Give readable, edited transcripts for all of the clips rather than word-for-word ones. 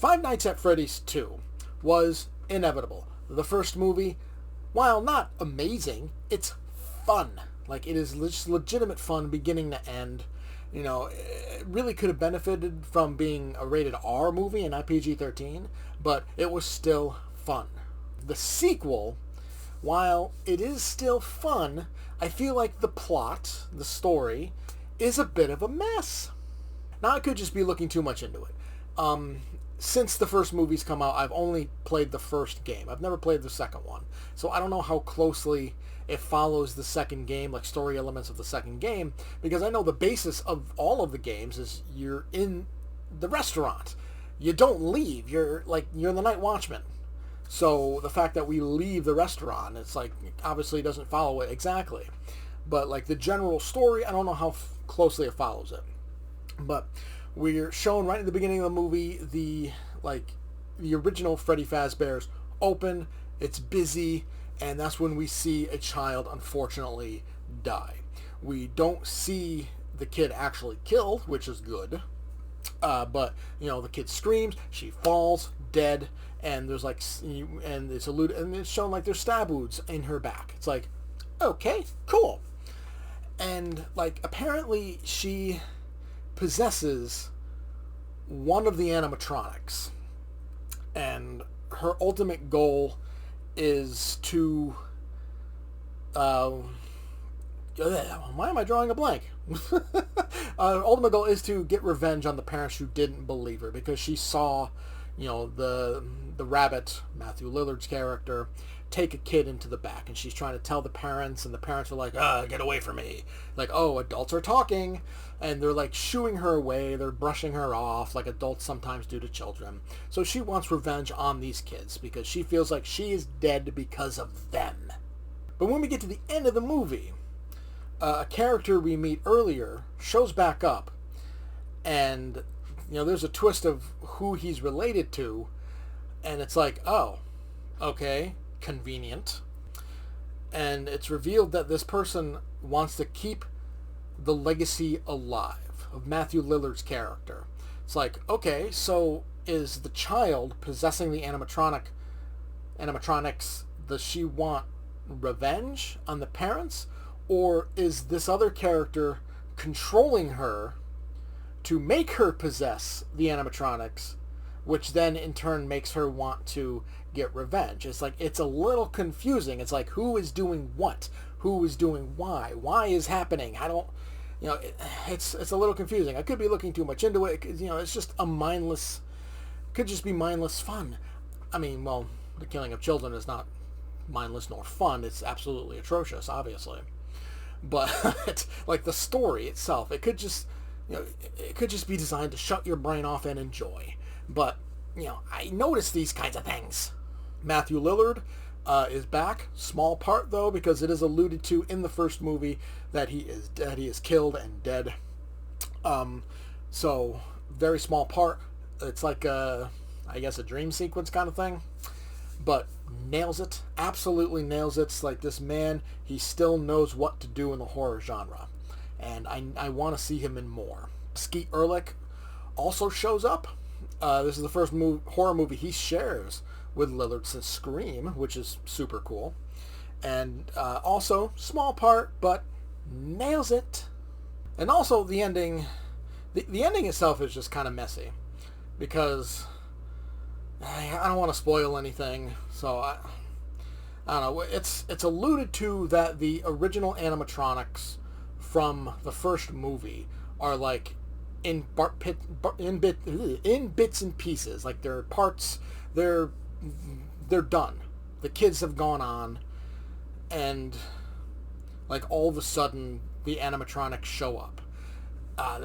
Five Nights at Freddy's 2 was inevitable. The first movie, while not amazing, it's fun. Like, it is just legitimate fun beginning to end. You know, it really could have benefited from being a rated R movie and not PG-13, but it was still fun. The sequel, while it is still fun, I feel like the plot, the story, is a bit of a mess. Now, I could just be looking too much into it. Since the first movie's come out, I've only played the first game. I've never played the second one. So I don't know how closely it follows the second game, like story elements of the second game, because I know the basis of all of the games is you're in the restaurant. You don't leave. You're the night watchman. So the fact that we leave the restaurant, it's like, obviously doesn't follow it exactly. But like the general story, I don't know how closely it follows it. But we're shown right at the beginning of the movie the original Freddy Fazbear's open. It's busy, and that's when we see a child unfortunately die. We don't see the kid actually killed, which is good. But the kid screams, she falls dead, and there's it's shown like there's stab wounds in her back. It's like, okay, cool. And apparently she possesses one of the animatronics, and her ultimate goal is to why am I drawing a blank? Ultimate goal is to get revenge on the parents who didn't believe her, because she saw the rabbit, Matthew Lillard's character, take a kid into the back, and she's trying to tell the parents, and the parents are like, get away from me. Like, oh, adults are talking, and they're shooing her away, they're brushing her off like adults sometimes do to children. So she wants revenge on these kids because she feels like she is dead because of them. But when we get to the end of the movie, a character we meet earlier shows back up, and there's a twist of who he's related to, and it's like, oh, okay, convenient. And it's revealed that this person wants to keep the legacy alive of Matthew Lillard's character. It's like, okay, so is the child possessing the animatronics, does she want revenge on the parents, or is this other character controlling her to make her possess the animatronics, which then in turn makes her want to get revenge? It's like, it's a little confusing. It's like, who is doing what? Who is doing why? Why is happening? I don't, it's a little confusing. I could be looking too much into it. It's just could just be mindless fun. I mean, well, the killing of children is not mindless nor fun. It's absolutely atrocious, obviously. But it's like the story itself, it could just, it could just be designed to shut your brain off and enjoy. But, I notice these kinds of things. Matthew Lillard is back. Small part, though, because it is alluded to in the first movie that he is killed and dead. So, very small part. It's like, I guess, a dream sequence kind of thing. But nails it. Absolutely nails it. It's like, this man, he still knows what to do in the horror genre. And I want to see him in more. Skeet Ulrich also shows up. This is the first horror movie he shares with Lillard since Scream, which is super cool. And also, small part, but nails it. And also, the ending... The ending itself is just kind of messy. Because... I don't want to spoil anything, so I don't know. It's alluded to that the original animatronics from the first movie are in bits and pieces. Like, they're parts, they're done. The kids have gone on, and all of a sudden the animatronics show up.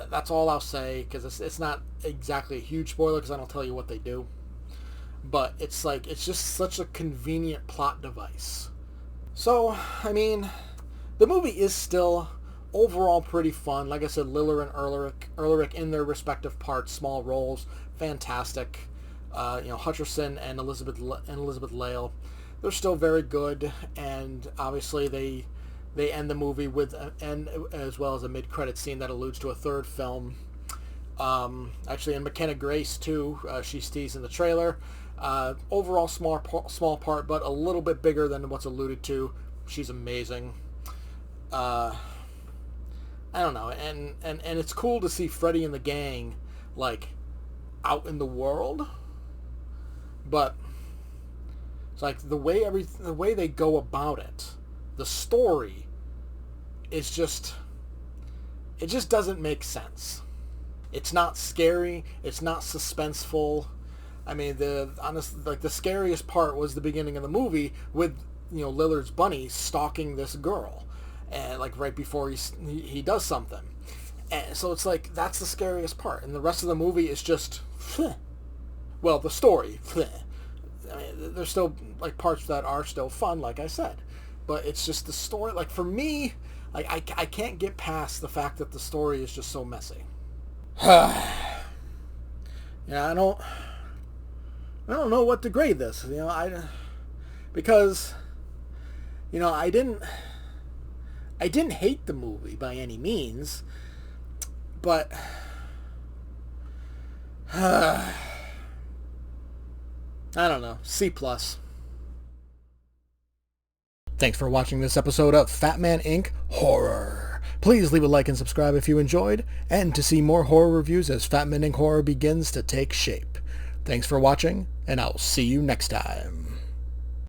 That's all I'll say, because it's not exactly a huge spoiler, because I don't tell you what they do. But it's just such a convenient plot device. So, I mean, the movie is still overall pretty fun. Like I said, Lillard and Ulrich in their respective parts, small roles, fantastic. Hutcherson and Elizabeth Lale, they're still very good. And obviously they end the movie with as well as a mid-credit scene that alludes to a third film. Actually, and McKenna Grace too. She stays in the trailer. Overall, small part, but a little bit bigger than what's alluded to. She's amazing. I don't know, and it's cool to see Freddy and the gang like out in the world, but it's like the way they go about it, the story is just, it just doesn't make sense. It's not scary. It's not suspenseful. I mean, the scariest part was the beginning of the movie with, Lillard's bunny stalking this girl, and like right before he does something, and so it's like that's the scariest part, and the rest of the movie is just, well, the story. I mean, there's still like parts that are still fun, like I said, but it's just the story. Like for me, like I can't get past the fact that the story is just so messy. Yeah, I don't know what to grade this. Because I didn't hate the movie by any means, but I don't know. C+. Thanks for watching this episode of Fatman Inc Horror. Please leave a like and subscribe if you enjoyed, and to see more horror reviews as Fatman Inc Horror begins to take shape. Thanks for watching, and I'll see you next time.